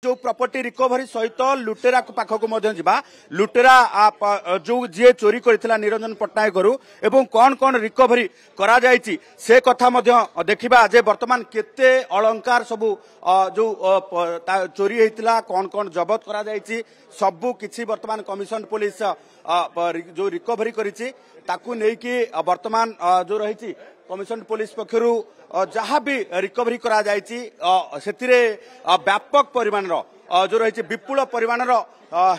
जो property recovery सहित लुटेरा पाखक लुटेरा जो जी चोरी करथिला निरंजन पट्टनायक घरु एवं कौन कौन रिकवरी करा जायछि से कथा देखा जे वर्तमान केते अलंकार सबु जो चोरी होता कौन कौन जबत करा जायछि सबु किछि वर्तमान कमिशन पुलिस जो रिकवरी करिछि ताकू नेकी वर्तमान जो रही कमिशन पुलिस पक्षरु जहाँ भी रिकवरी करा जायछि सेतिरे व्यापक परिमाण जो रही विपुल परिमाण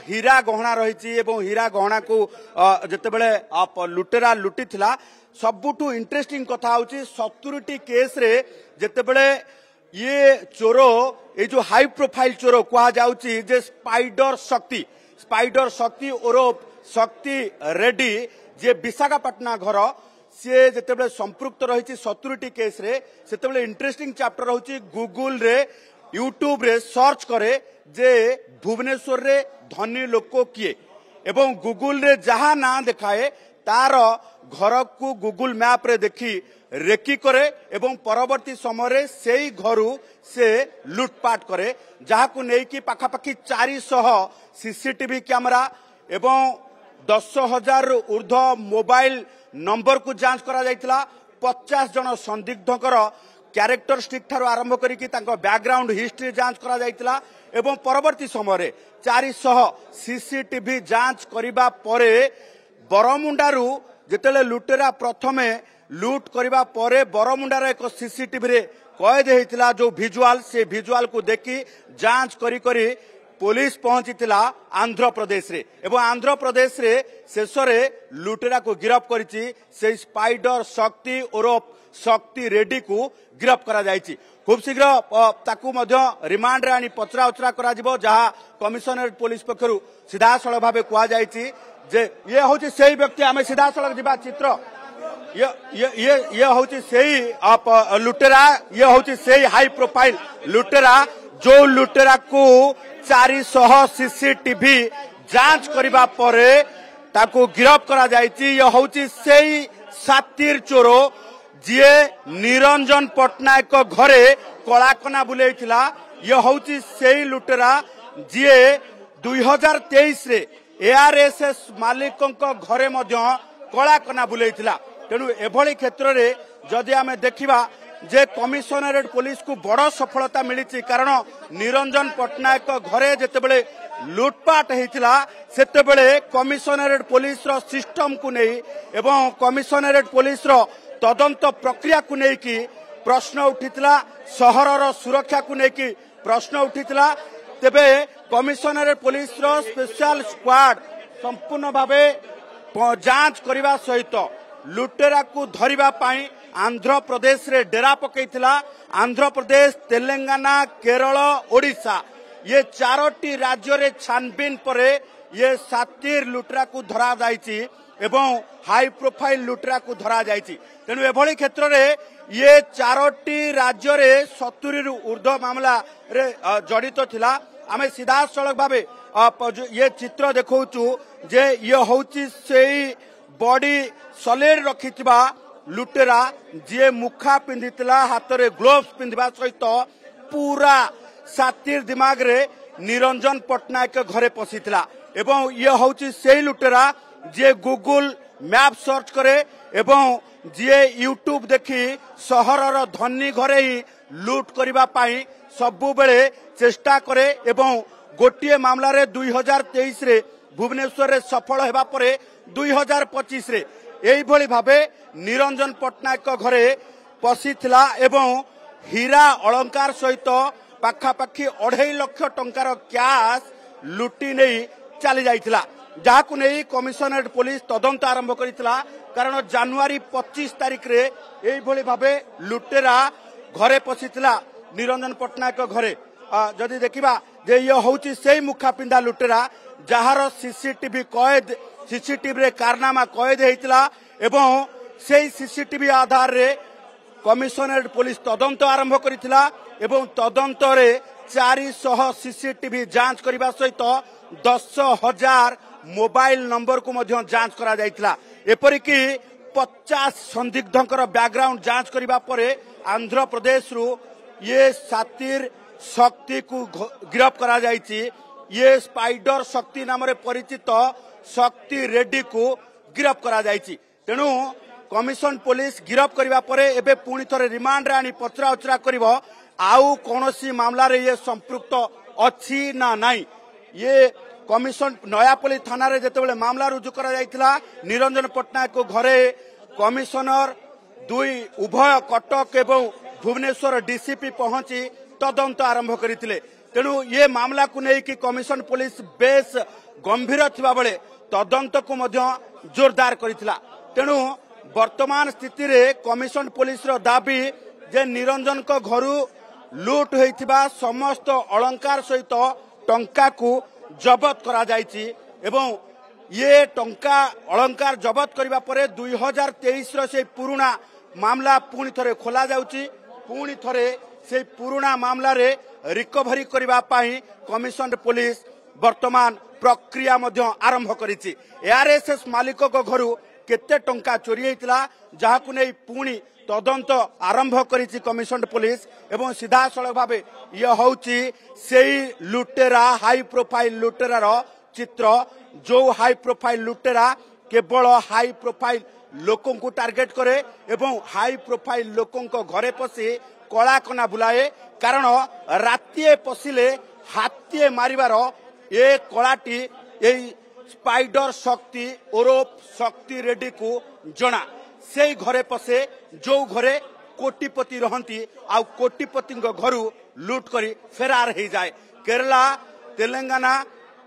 हीरा गहना रही एवं हीरा गहना को जितेबले लुटेरा लुटी थिला सबुठू इंटरेस्टिंग कथा होची 70टी केस रे जितेबले ये चोर ये जो हाई प्रोफाइल चोर कहा जाउची जे स्पाइडर शक्ति ओरफ शक्ति रेड्डी जे विशाखापाटना घर सी जितेबले संपृक्त रही 70टी केस रे सेतेबले इंटरेस्टिंग चैप्टर होची गूगल रे यूट्यूब रे सर्च करे जे भुवनेश्वर रे धनी लोक किए एवं गूगल रे जहाँ ना देखाए तार घर को गूगल मैप रे देखी रेकी करे एवं परवर्ती समय से घरु से लुटपाट करे जहाँ को नेकी पाखापाखी 400 सीसीटीवी कैमरा एवं 10,000 ऊर्ध मोबाइल नंबर को जांच करा जायतिला 50 जन संदिग्धकर क्यारेक्टरिस्टिक ठारू आरंभ करिकी तांको बैकग्राउंड हिस्ट्री जांच करा जायतिला एवं परवर्ती समय 400 सीसीटीवी जांच करिबा परे बरमुंडारू जेतेले लुटेरा प्रथमे लूट करिबा परे बरमुंडार एक सीसीटीवी रे कैद हेतिला जो विजुअल से विजुअल को देखी जांच करी करी पुलिस पहुंचीला आंध्र प्रदेश रे एवं आंध्र प्रदेश रे शेष रे लुटेरा को गिरफ्त करिछि से स्पाइडर शक्ति ओरफ शक्ति रेड्डी को गिरफ्त करा जायछि खूब शीघ्र ताकू मध्य रिमांड रे आनी पचरा उचरा करा जिवो जहां कमिशनरेट पुलिस पक्षरु सीधा सड़क भाबे कुआ जायछि जे ये होछि सेही व्यक्ति आमे सीधा सड़क जिबा चित्र ये होछि सेही लुटेरा ये होछि सेही हाई प्रोफाइल लुटेरा जो लुटेरा को 400 सीसीटीवी जांच करिबा परे ताकू गिरफ्त करा जायछि ये होछि सेही सातिर चोर जीए निरंजन पट्टनायक घरे कलाकना बुलेइथिला ये होछि सेही लुटेरा जीए 2023 रे एआरएसएस मालिकंक घरे मध्य कलाकना बुलेइथिला तेणु एभली क्षेत्र रे जदि आमे देखिबा जे कमिशनरेट पुलिस को बड़ सफलता मिली कारण निरंजन पट्टनायक घरे जेतेबेले लुटपाट होता सेतेबेले कमिशनरेट पुलिस रो सिस्टम को नहीं एवं कमिशनरेट पुलिस रो तदंत प्रक्रिया को लेकिन प्रश्न उठितला सहरर सुरक्षा को लेकिन प्रश्न उठितला तेबे कमिशनरेट पुलिस रो स्पेशल स्क्वाड संपूर्ण भावे जांच करने सहित लुटेरा को धरिबा पाई आंध्र प्रदेश रे डेरा पकईथिला आंध्र प्रदेश तेलंगाना केरल ओडिशा ये 4टी राज्य रे छानबीन परे ये सातिर लुटेरा को धरा जायछि एवं हाई प्रोफाइल लुटेरा को धरा जायछि तेणु एभली क्षेत्र रे ये 4टी राज्य रे 70 रु ऊर्ध्व मामला रे जड़ित थिला आमे सीधा सड़क भाबे ये चित्र देखौचु जे ये होछि सेही बॉडी सॉलिड रखिथिबा लुटेरा जी मुखा पिंधितला हाथ रे ग्लोव्स पिंधिबा सहित पूरा सातिर दिमाग रे निरंजन पट्टनायक घरे पशिथिला एवं ये होछि सेही लुटेरा जे गूगल मैप सर्च करे एवं जी यूट्यूब देखी सहरर धनी घरे ही लूट करिबा पाई सबु बेले चेष्टा करे एवं गोटिए मामला रे 2023 रे भुवनेश्वर रे सफल हेबा परे 2025 रे एई भली भाबे निरंजन पट्टनायक घरे पशिथिला एवं हीरा अलंकार सहित पाखापाखी 2.5 लाख टंकार कैश लुटी नहीं चली जाइथिला जहाकु नहीं कमिशनरेट पुलिस तदंत आरंभ करिथिला कारण जनवरी 25 तारिख रे एई भली भाबे लुटेरा घरे पशिथिला निरंजन पट्टनायक घरे जदि देखिबा जे ये होछि सेही मुखा पिंधा लुटेरा जहार सीसीटीवी रे कारनामा कैद हेतिला एवं सेही सीसीटीवी आधार रे कमिशनरेट पुलिस तदंत आरंभ करिथिला एवं तदंत रे 400 सीसीटीवी जांच करबा सहित 10,000 मोबाइल नंबर को मध्य जांच करा जायतिला एपरिकी 50 संदिग्धंकर बैकग्राउंड जांच करबा परे आंध्र प्रदेश रु ये सातिर शक्ति को गिरफ्त करा जायछि। ये स्पाइडर शक्ति नाम रे परिचित शक्ति रेड्डी को गिरफ्त करा जायछि। तेणु कमिशन पुलिस गिरफ्त करबा परे एबे पुणी थरे रिमांड रे आनी पचरा उचरा करिवो आउ कोनोसी मामला रे ये संपृक्त अछि ना नाही। ये कमिशन नयापल्ली थाना रे जेतेबेले मामला रुजु करा जायतिला निरंजन पट्टनायक को घरे कमिशनर दुई उभय कटक एवं भुवनेश्वर डीसीपी पहुंची तदंत आरंभ करथिले। तेणु ये मामला को नहीं कि कमिशन पुलिस बेस गंभीर थिबा बेले तदंत को मध्य जोरदार करथिला। तेणु वर्तमान स्थिति रे कमिशन पुलिस रो दाबी जे निरंजन को घरु लूट होइथिबा समस्त अलंकार सहित टंका को जबत करा जायछि एवं ये टंका अलंकार जबत करबा परे 2023 रो से पुराना मामला पुणी थरे खोला जाउछि। पुणी थरे से पुराना मामला रे रिकवरी करबा पई कमिशन पुलिस वर्तमान प्रक्रिया मध्य आरंभ करिछि। एआरएसएस मालिक को घरु केते टंका चोरी हेतिला जाहाकु नै पुणी तदंत आरंभ करिछि कमिशन पुलिस एवं सीधा सड़क भावे यह होउछि सेही लुटेरा हाई प्रोफाइल लुटेरार चित्र जो हाई प्रोफाइल लुटेरा केवल हाई प्रोफाइल लोकों को टार्गेट करे एवं हाई प्रोफाइल लोकों को घरे पसी कला कना बुलाए। कारण रातिए पशिले हाथिए मारिबार ए कलाटी एई स्पाइडर शक्ति ओरफ शक्ति रेड्डी को जना से घरे पसे जो घरे कोटिपति रहंती आ कोटिपति घरु लूट करी फेरार हो जाए। केरला तेलंगाना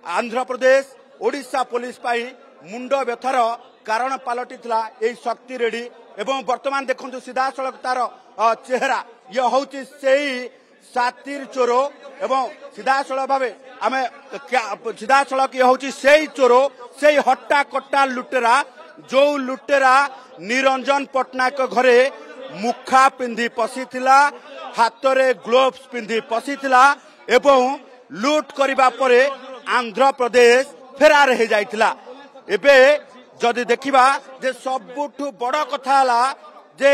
आंध्र प्रदेश ओडिशा पुलिस पाई मुंड व्यथार कारण पलटिला यही शक्ति रेड्डी एवं वर्तमान देखंतु सीधा सड़क तार चेहरा यह होउछि सेही सातिर चोरो एवं सीधा सड़क भावे आमे सीधा सड़क यह होउछि सेही चोरो सेही हट्टा कट्टा लुटेरा जो लुटेरा निरंजन पट्टनायक घरे मुखा पिंधि पशिथिला हाथरे ग्लोव्स पिंधि पशिथिला एवं लूट करिबा परे आंध्र प्रदेश फेरार हो जाइथिला। एबे जदि देखिबा जे सबुठु बड़ कथा हला जे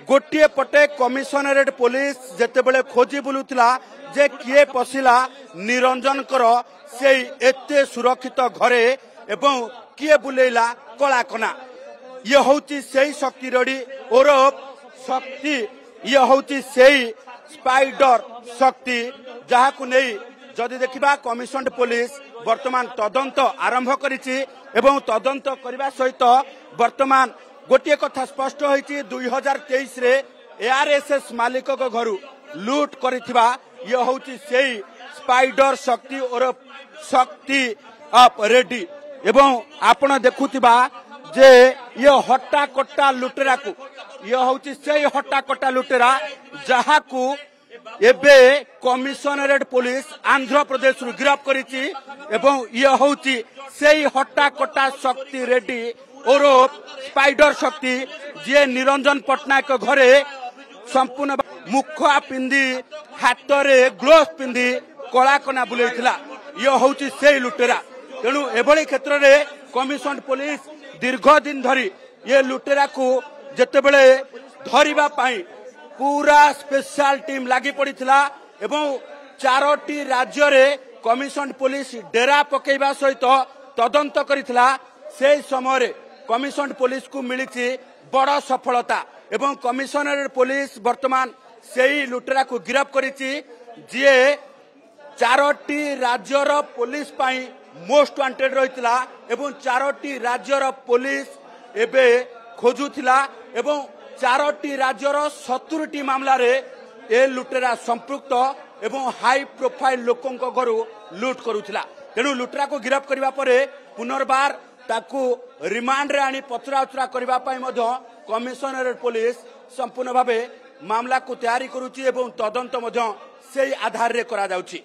गोटिए पटे कमिशनरेट पुलिस जेतेबेले खोजी बुलुथिला जे किए पशिला निरंजन कर से एते सुरक्षित घरे एवं किए बुलेला कला कना ये होउछि सेही शक्ति रेड्डी ओरफ शक्ति ये होउछि सेही स्पाइडर शक्ति जहाकु नहीं जदि देखिबा कमिशन पुलिस वर्तमान तदंत आरंभ करिछि एवं तदंत करबा सहित वर्तमान गोटिए कथा स्पष्ट होइछि 2023 रे एआरएसएस मालिक को घरु लूट करिथिबा ये होउछि सेही स्पाइडर शक्ति ओरफ शक्ति अप रेड्डी एवं आपण देखुथिबा जे ये हट्टा कट्टा लुटेरा को ये होउछि सेही हट्टा कट्टा लुटेरा जहाकु एबे कमिशनरेट पुलिस आंध्र प्रदेश रु गिरफ्त करिछि एवं ये होउछि सेही हट्टा कट्टा शक्ति रेड्डी ओरफ स्पाइडर शक्ति जे निरंजन पट्टनायक घरे संपूर्ण मुखा पिंधि हाथरे ग्लोव्स पिंधि कला कना बुलेइथिला ये होउछि सेही लुटेरा। तेणु एभली क्षेत्र में कमिशन पुलिस दीर्घ दिन धरी ये लुटेरा को जेतेबेले धरिबा पाई पूरा स्पेशल टीम लागी पड़ीथिला एवं 4टी राज्य रे कमिशन पुलिस डेरा पकेइबा सहित तदंत करिथिला। से समय कमिशन पुलिस को मिली बड़ सफलता एवं कमिशनर पुलिस वर्तमान सेही लुटेरा को गिरफ्त करिछि जे 4टी राज्यर पुलिस पाई मोस्ट वांटेड रहितला एवं 4टी राज्यर पुलिस एबे खोजुथिला एवं 4टी राज्यर 70टी मामला रे ए लुटेरा संपृक्त एवं हाई प्रोफाइल लोकों को घरु लूट करुथिला। तेणु लुटेरा को गिरफ्त करबा परे पुनर्बार ताकू रिमांड रे आनी पचरा उचरा करबा पई मध्य कमिशनरेट पुलिस संपूर्ण भावे मामला को तैयारी करुछि एवं तदंत मध्य सेही आधार रे करा जाउछि।